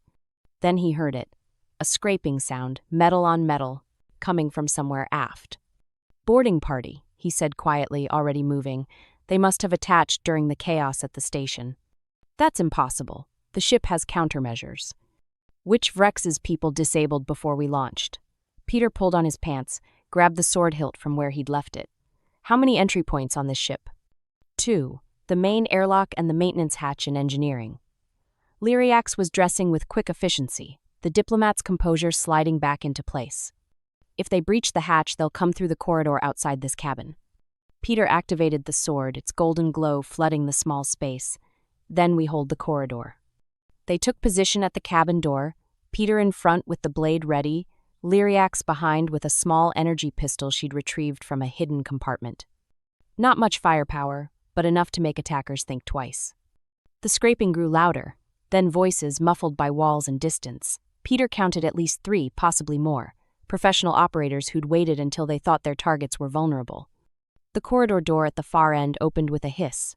Then he heard it, a scraping sound, metal on metal, coming from somewhere aft. "Boarding party," he said quietly, already moving. "They must have attached during the chaos at the station." That's impossible. The ship has countermeasures. Which Vrex's people disabled before we launched? Peter pulled on his pants, grabbed the sword hilt from where he'd left it. How many entry points on this ship? 2. The main airlock and the maintenance hatch in engineering. Lyriax was dressing with quick efficiency, the diplomat's composure sliding back into place. If they breach the hatch, they'll come through the corridor outside this cabin. Peter activated the sword, its golden glow flooding the small space. Then we hold the corridor. They took position at the cabin door, Peter in front with the blade ready, Lyriax behind with a small energy pistol she'd retrieved from a hidden compartment. Not much firepower, but enough to make attackers think twice. The scraping grew louder, then voices muffled by walls and distance. Peter counted at least 3, possibly more, professional operators who'd waited until they thought their targets were vulnerable. The corridor door at the far end opened with a hiss.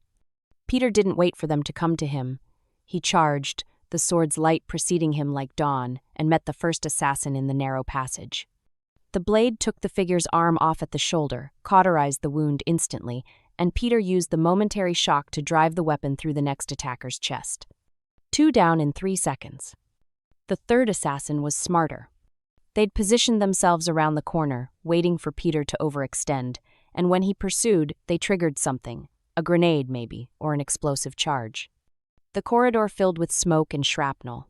Peter didn't wait for them to come to him. He charged, the sword's light preceding him like dawn, and met the first assassin in the narrow passage. The blade took the figure's arm off at the shoulder, cauterized the wound instantly, and Peter used the momentary shock to drive the weapon through the next attacker's chest. 2 down in 3 seconds. The third assassin was smarter. They'd positioned themselves around the corner, waiting for Peter to overextend, and when he pursued, they triggered something, a grenade maybe, or an explosive charge. The corridor filled with smoke and shrapnel.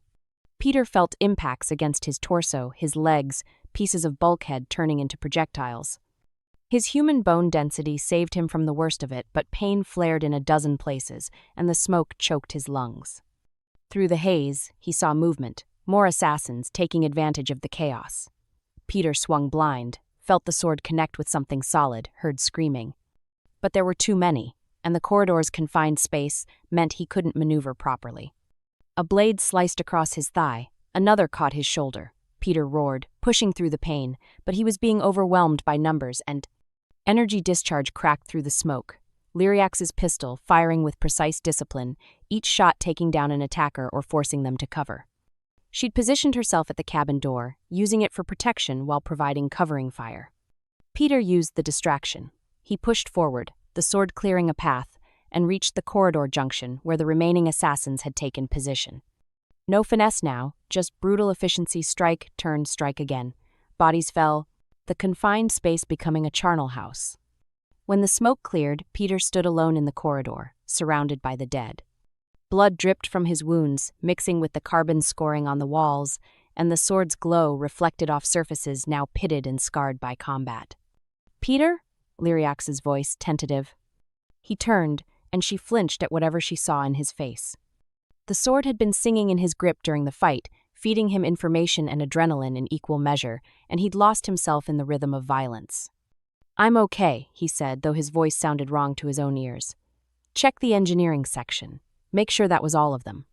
Peter felt impacts against his torso, his legs, pieces of bulkhead turning into projectiles. His human bone density saved him from the worst of it, but pain flared in a dozen places, and the smoke choked his lungs. Through the haze, he saw movement, more assassins taking advantage of the chaos. Peter swung blind, felt the sword connect with something solid, heard screaming. But there were too many, and the corridor's confined space meant he couldn't maneuver properly. A blade sliced across his thigh, another caught his shoulder. Peter roared, pushing through the pain, but he was being overwhelmed by numbers and energy discharge cracked through the smoke. Lyriax's pistol, firing with precise discipline, each shot taking down an attacker or forcing them to cover. She'd positioned herself at the cabin door, using it for protection while providing covering fire. Peter used the distraction. He pushed forward, the sword clearing a path, and reached the corridor junction where the remaining assassins had taken position. No finesse now, just brutal efficiency, strike, turn, strike again. Bodies fell, the confined space becoming a charnel house. When the smoke cleared, Peter stood alone in the corridor, surrounded by the dead. Blood dripped from his wounds, mixing with the carbon scoring on the walls, and the sword's glow reflected off surfaces now pitted and scarred by combat. "Peter?" Lyriax's voice, tentative. He turned, and she flinched at whatever she saw in his face. The sword had been singing in his grip during the fight, feeding him information and adrenaline in equal measure, and he'd lost himself in the rhythm of violence. "I'm okay," he said, though his voice sounded wrong to his own ears. "Check the engineering section. Make sure that was all of them."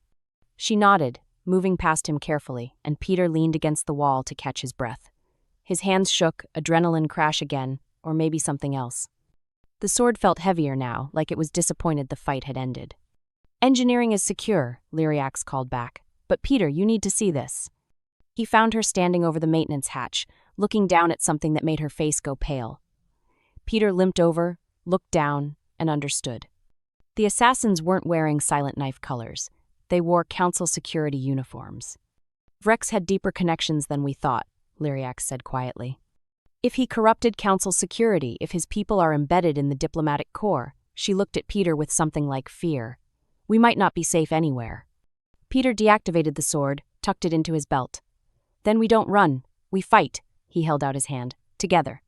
She nodded, moving past him carefully, and Peter leaned against the wall to catch his breath. His hands shook, adrenaline crash again, or maybe something else. The sword felt heavier now, like it was disappointed the fight had ended. "Engineering is secure," Lyriax called back. "But Peter, you need to see this." He found her standing over the maintenance hatch, looking down at something that made her face go pale. Peter limped over, looked down, and understood. The assassins weren't wearing Silent Knife colors. They wore Council security uniforms. "Vrex had deeper connections than we thought," Lyriax said quietly. "If he corrupted Council security, if his people are embedded in the diplomatic corps," she looked at Peter with something like fear, "we might not be safe anywhere." Peter deactivated the sword, tucked it into his belt. "Then we don't run, we fight," he held out his hand. "Together."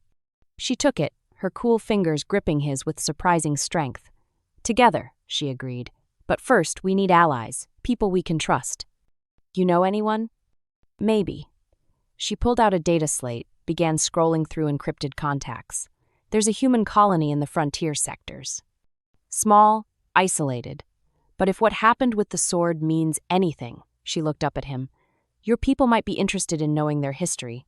She took it, her cool fingers gripping his with surprising strength. "Together," she agreed. "But first, we need allies, people we can trust." "You know anyone?" "Maybe." She pulled out a data slate, began scrolling through encrypted contacts. "There's a human colony in the frontier sectors. Small, isolated. But if what happened with the sword means anything," she looked up at him, "your people might be interested in knowing their history."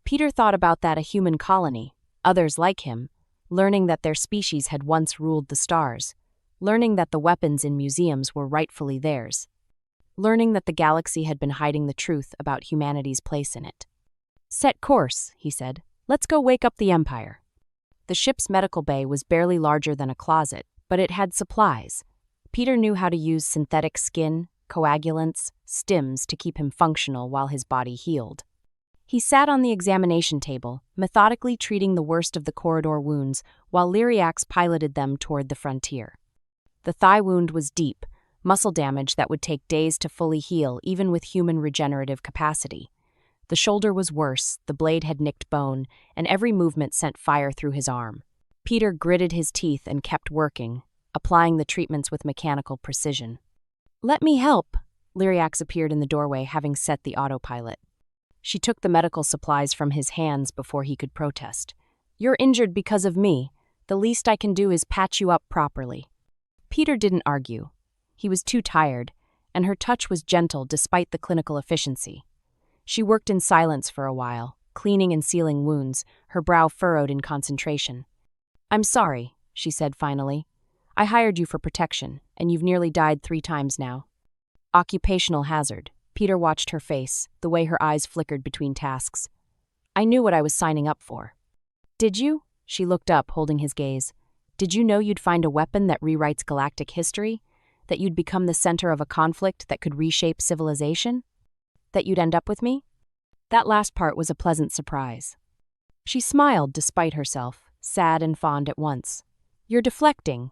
Peter thought about that, a human colony, others like him, learning that their species had once ruled the stars, learning that the weapons in museums were rightfully theirs, learning that the galaxy had been hiding the truth about humanity's place in it. "Set course," he said. "Let's go wake up the Empire." The ship's medical bay was barely larger than a closet, but it had supplies. Peter knew how to use synthetic skin, coagulants, stims to keep him functional while his body healed. He sat on the examination table, methodically treating the worst of the corridor wounds while Lyriax piloted them toward the frontier. The thigh wound was deep, muscle damage that would take days to fully heal even with human regenerative capacity. The shoulder was worse, the blade had nicked bone, and every movement sent fire through his arm. Peter gritted his teeth and kept working, applying the treatments with mechanical precision. "Let me help," Lyriax appeared in the doorway, having set the autopilot. She took the medical supplies from his hands before he could protest. "You're injured because of me. The least I can do is patch you up properly." Peter didn't argue. He was too tired, and her touch was gentle despite the clinical efficiency. She worked in silence for a while, cleaning and sealing wounds, her brow furrowed in concentration. "I'm sorry," she said finally. "I hired you for protection, and you've nearly died 3 times now." Occupational hazard. Peter watched her face, the way her eyes flickered between tasks. "I knew what I was signing up for." "Did you?" She looked up, holding his gaze. "Did you know you'd find a weapon that rewrites galactic history? That you'd become the center of a conflict that could reshape civilization? That you'd end up with me?" That last part was a pleasant surprise. She smiled despite herself, sad and fond at once. "You're deflecting.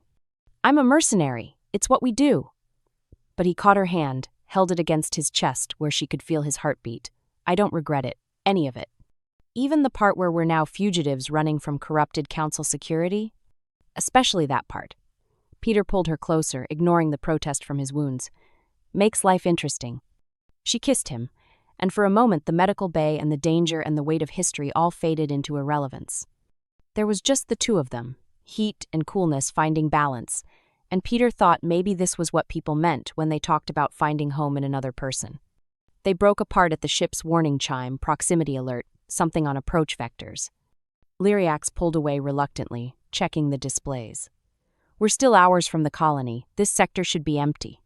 I'm a mercenary. It's what we do." But he caught her hand, held it against his chest where she could feel his heartbeat. "I don't regret it, any of it. Even the part where we're now fugitives running from corrupted council security? Especially that part." Peter pulled her closer, ignoring the protest from his wounds. "Makes life interesting." She kissed him, and for a moment the medical bay and the danger and the weight of history all faded into irrelevance. There was just the two of them, heat and coolness finding balance, and Peter thought maybe this was what people meant when they talked about finding home in another person. They broke apart at the ship's warning chime, proximity alert, something on approach vectors. Lyriax pulled away reluctantly, checking the displays. "We're still hours from the colony. This sector should be empty."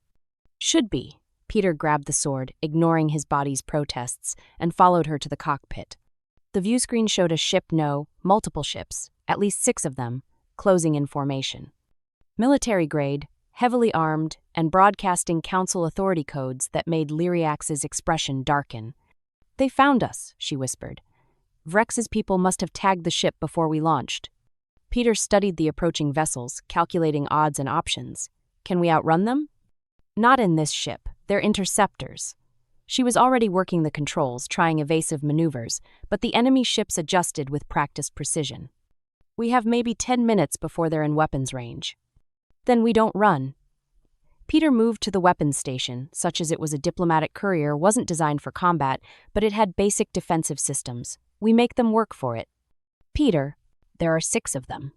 "Should be." Peter grabbed the sword, ignoring his body's protests, and followed her to the cockpit. The viewscreen showed a ship, multiple ships, at least 6 of them, closing in formation. Military-grade, heavily armed, and broadcasting council authority codes that made Lyriax's expression darken. "They found us," she whispered. "Vrex's people must have tagged the ship before we launched." Peter studied the approaching vessels, calculating odds and options. "Can we outrun them?" "Not in this ship. They're interceptors." She was already working the controls, trying evasive maneuvers, but the enemy ships adjusted with practiced precision. "We have maybe 10 minutes before they're in weapons range." "Then we don't run." Peter moved to the weapons station, such as it was a diplomatic courier, wasn't designed for combat, but it had basic defensive systems. "We make them work for it." "Peter, there are 6 of them.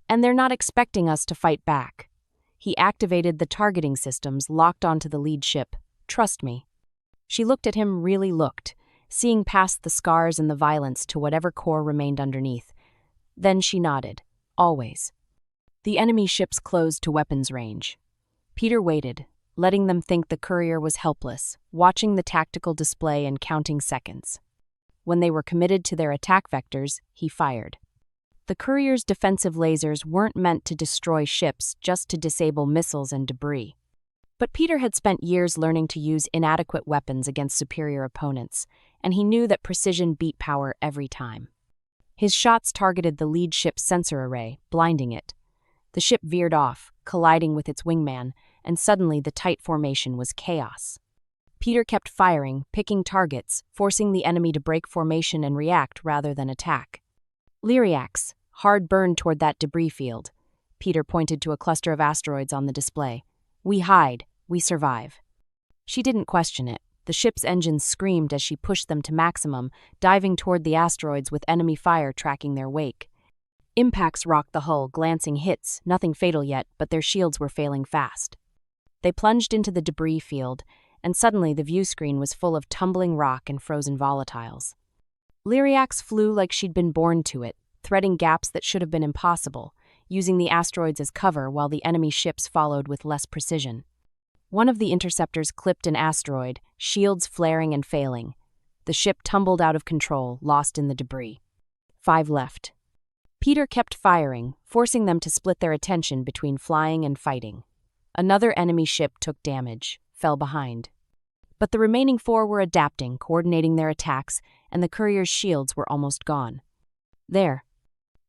And they're not expecting us to fight back." He activated the targeting systems locked onto the lead ship. "Trust me." She looked at him, really looked, seeing past the scars and the violence to whatever core remained underneath. Then she nodded. "Always." The enemy ships closed to weapons range. Peter waited, letting them think the courier was helpless, watching the tactical display and counting seconds. When they were committed to their attack vectors, he fired. The courier's defensive lasers weren't meant to destroy ships, just to disable missiles and debris. But Peter had spent years learning to use inadequate weapons against superior opponents, and he knew that precision beat power every time. His shots targeted the lead ship's sensor array, blinding it. The ship veered off, colliding with its wingman, and suddenly the tight formation was chaos. Peter kept firing, picking targets, forcing the enemy to break formation and react rather than attack. "Lyriax, hard burn toward that debris field." Peter pointed to a cluster of asteroids on the display. "We hide, we survive." She didn't question it. The ship's engines screamed as she pushed them to maximum, diving toward the asteroids with enemy fire tracking their wake. Impacts rocked the hull, glancing hits, nothing fatal yet, but their shields were failing fast. They plunged into the debris field, and suddenly the viewscreen was full of tumbling rock and frozen volatiles. Lyriax flew like she'd been born to it, threading gaps that should have been impossible, using the asteroids as cover while the enemy ships followed with less precision. One of the interceptors clipped an asteroid, shields flaring and failing. The ship tumbled out of control, lost in the debris. 5 left. Peter kept firing, forcing them to split their attention between flying and fighting. Another enemy ship took damage, fell behind. But the remaining 4 were adapting, coordinating their attacks, and the courier's shields were almost gone. There.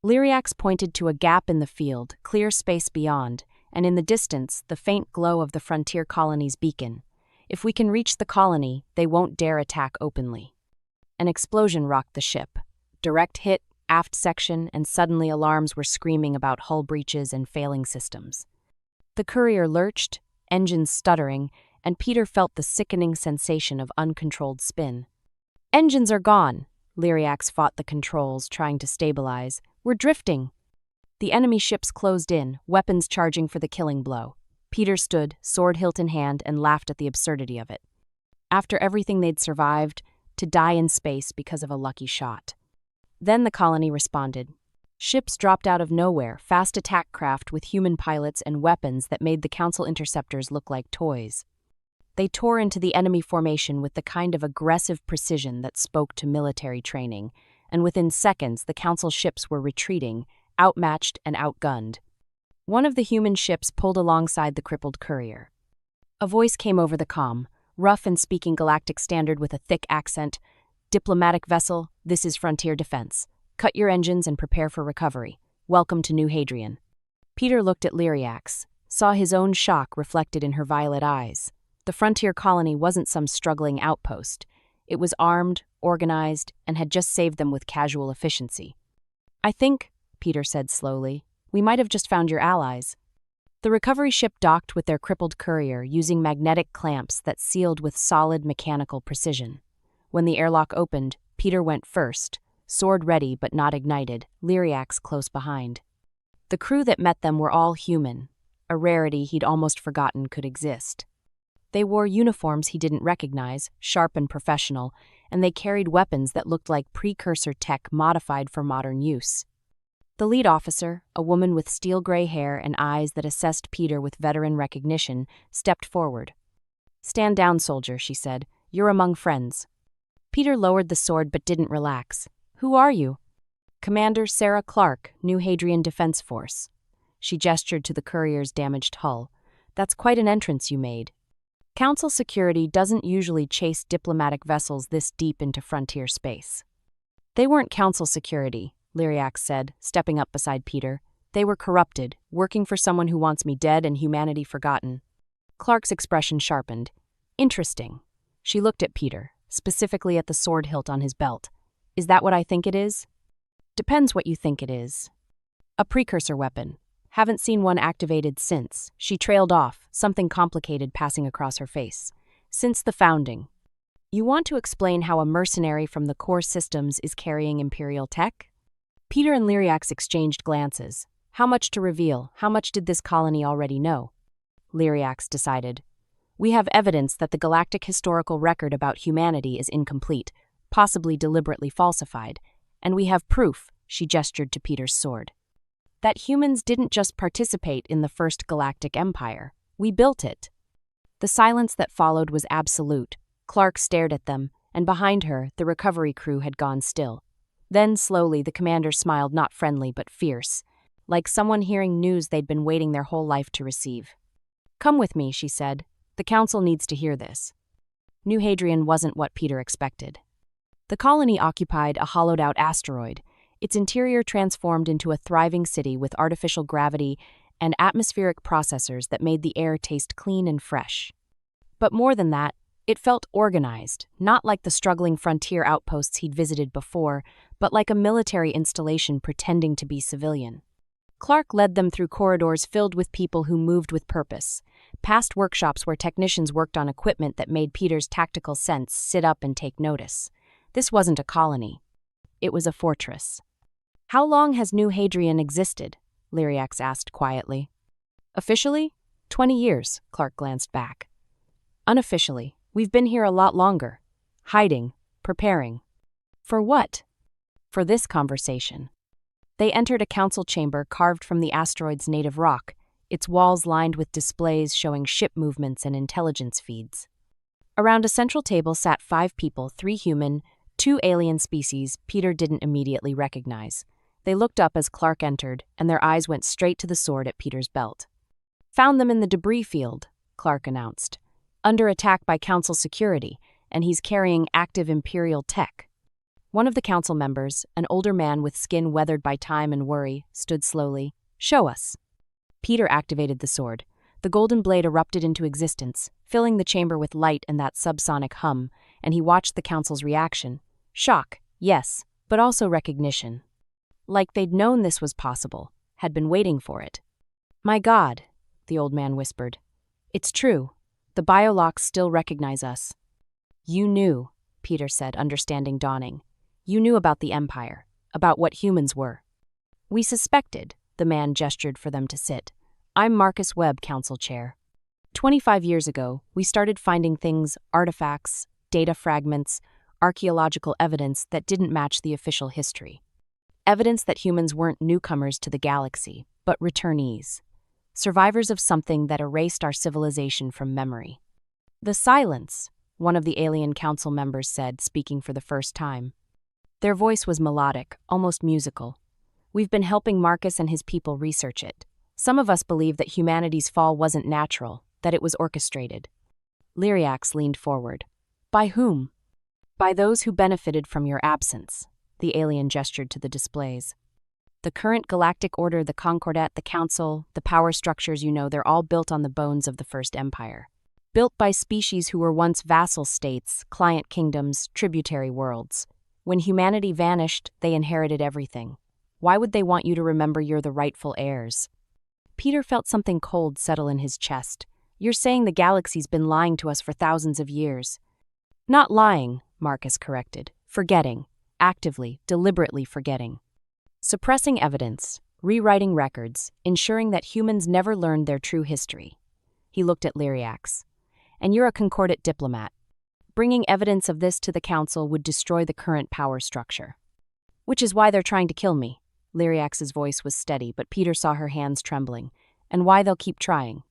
Lyriax pointed to a gap in the field, clear space beyond, and in the distance, the faint glow of the frontier colony's beacon. If we can reach the colony, they won't dare attack openly. An explosion rocked the ship. Direct hit, aft section, and suddenly alarms were screaming about hull breaches and failing systems. The courier lurched, engines stuttering, and Peter felt the sickening sensation of uncontrolled spin. "Engines are gone!" Lyriax fought the controls, trying to stabilize. "We're drifting!" The enemy ships closed in, weapons charging for the killing blow. Peter stood, sword hilt in hand, and laughed at the absurdity of it. After everything they'd survived, to die in space because of a lucky shot. Then the colony responded. Ships dropped out of nowhere, fast attack craft with human pilots and weapons that made the Council interceptors look like toys. They tore into the enemy formation with the kind of aggressive precision that spoke to military training, and within seconds the Council ships were retreating, outmatched and outgunned. One of the human ships pulled alongside the crippled courier. A voice came over the comm, rough and speaking Galactic Standard with a thick accent. "Diplomatic vessel, this is Frontier Defense. Cut your engines and prepare for recovery. Welcome to New Hadrian." Peter looked at Lyriax, saw his own shock reflected in her violet eyes. The frontier colony wasn't some struggling outpost. It was armed, organized, and had just saved them with casual efficiency. "I think," Peter said slowly, "we might have just found your allies." The recovery ship docked with their crippled courier using magnetic clamps that sealed with solid mechanical precision. When the airlock opened, Peter went first, sword ready but not ignited, Lyriax close behind. The crew that met them were all human, a rarity he'd almost forgotten could exist. They wore uniforms he didn't recognize, sharp and professional, and they carried weapons that looked like precursor tech modified for modern use. The lead officer, a woman with steel gray hair and eyes that assessed Peter with veteran recognition, stepped forward. "Stand down, soldier," she said. "You're among friends." Peter lowered the sword but didn't relax. "Who are you?" "Commander Sarah Clark, New Hadrian Defense Force." She gestured to the courier's damaged hull. "That's quite an entrance you made." Council security doesn't usually chase diplomatic vessels this deep into frontier space. "They weren't Council security," Lyriax said, stepping up beside Peter. "They were corrupted, working for someone who wants me dead and humanity forgotten." Clark's expression sharpened. "Interesting." She looked at Peter, specifically at the sword hilt on his belt. "Is that what I think it is?" "Depends what you think it is." "A precursor weapon. Haven't seen one activated since." She trailed off, something complicated passing across her face. "Since the founding." "You want to explain how a mercenary from the core systems is carrying Imperial tech?" Peter and Lyriax exchanged glances. How much to reveal? How much did this colony already know? Lyriax decided. "We have evidence that the galactic historical record about humanity is incomplete, possibly deliberately falsified. And we have proof," she gestured to Peter's sword, "that humans didn't just participate in the first galactic empire. We built it." The silence that followed was absolute. Clark stared at them, and behind her, the recovery crew had gone still. Then, slowly, the commander smiled, not friendly but fierce, like someone hearing news they'd been waiting their whole life to receive. "Come with me," she said. "The council needs to hear this." New Hadrian wasn't what Peter expected. The colony occupied a hollowed-out asteroid, its interior transformed into a thriving city with artificial gravity and atmospheric processors that made the air taste clean and fresh. But more than that, it felt organized, not like the struggling frontier outposts he'd visited before, but like a military installation pretending to be civilian. Clark led them through corridors filled with people who moved with purpose, past workshops where technicians worked on equipment that made Peter's tactical sense sit up and take notice. This wasn't a colony. It was a fortress. "How long has New Hadrian existed?" Lyriax asked quietly. "Officially? 20 years, Clark glanced back. "Unofficially, we've been here a lot longer. Hiding, preparing." "For what?" "For this conversation." They entered a council chamber carved from the asteroid's native rock, its walls lined with displays showing ship movements and intelligence feeds. Around a central table sat 5 people, 3 human, 2 alien species Peter didn't immediately recognize. They looked up as Clark entered, and their eyes went straight to the sword at Peter's belt. Found them in the debris field, Clark announced. Under attack by Council security, and he's carrying active Imperial tech. One of the Council members, an older man with skin weathered by time and worry, stood slowly. Show us. Peter activated the sword. The golden blade erupted into existence, filling the chamber with light and that subsonic hum, and he watched the Council's reaction. Shock, yes, but also recognition. Like they'd known this was possible, had been waiting for it. My God, the old man whispered. It's true. The biolocks still recognize us. You knew, Peter said, understanding dawning. You knew about the Empire, about what humans were. We suspected, the man gestured for them to sit. I'm Marcus Webb, Council Chair. 25 years ago, we started finding things, artifacts, data fragments, archaeological evidence that didn't match the official history. Evidence that humans weren't newcomers to the galaxy, but returnees. Survivors of something that erased our civilization from memory. The silence, one of the alien council members said, speaking for the first time. Their voice was melodic, almost musical. We've been helping Marcus and his people research it. Some of us believe that humanity's fall wasn't natural, that it was orchestrated. Lyriax leaned forward. By whom? By those who benefited from your absence, the alien gestured to the displays. The current galactic order, the Concordat, the Council, the power structures they're all built on the bones of the First Empire. Built by species who were once vassal states, client kingdoms, tributary worlds. When humanity vanished, they inherited everything. Why would they want you to remember you're the rightful heirs? Peter felt something cold settle in his chest. You're saying the galaxy's been lying to us for thousands of years. Not lying, Marcus corrected. Forgetting. Actively, deliberately forgetting. Suppressing evidence, rewriting records, ensuring that humans never learned their true history. He looked at Lyriax. And you're a Concordat diplomat. Bringing evidence of this to the Council would destroy the current power structure. Which is why they're trying to kill me. Lyriax's voice was steady, but Peter saw her hands trembling. And why they'll keep trying.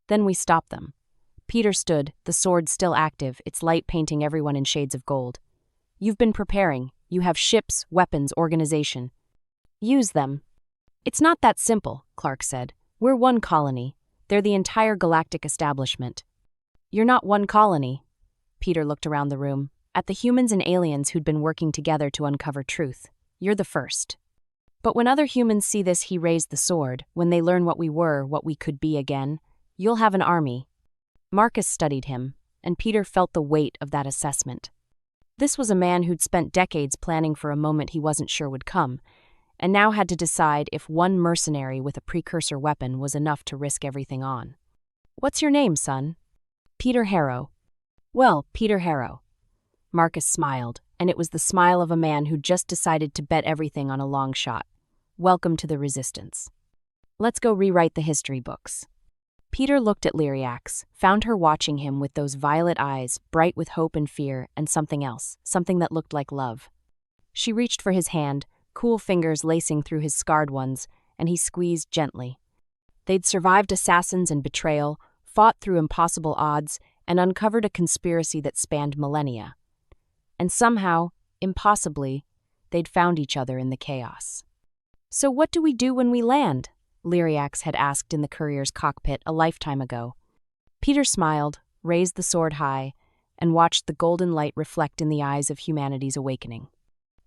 Then we stop them. Peter stood, the sword still active, its light painting everyone in shades of gold. You've been preparing. You have ships, weapons, organization. Use them. It's not that simple, Clark said. We're one colony. They're the entire galactic establishment. You're not one colony. Peter looked around the room, at the humans and aliens who'd been working together to uncover truth. You're the first. But when other humans see this, he raised the sword, when they learn what we were, what we could be again, you'll have an army. Marcus studied him, and Peter felt the weight of that assessment. This was a man who'd spent decades planning for a moment he wasn't sure would come, and now had to decide if one mercenary with a precursor weapon was enough to risk everything on. What's your name, son? Peter Harrow. Well, Peter Harrow. Marcus smiled, and it was the smile of a man who'd just decided to bet everything on a long shot. Welcome to the Resistance. Let's go rewrite the history books. Peter looked at Lyriax, found her watching him with those violet eyes, bright with hope and fear, and something else, something that looked like love. She reached for his hand, cool fingers lacing through his scarred ones, and he squeezed gently. They'd survived assassins and betrayal, fought through impossible odds, and uncovered a conspiracy that spanned millennia. And somehow, impossibly, they'd found each other in the chaos. So what do we do when we land? Lyriax had asked in the courier's cockpit a lifetime ago. Peter smiled, raised the sword high, and watched the golden light reflect in the eyes of humanity's awakening.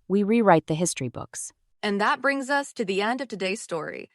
We rewrite the history books. And that brings us to the end of today's story.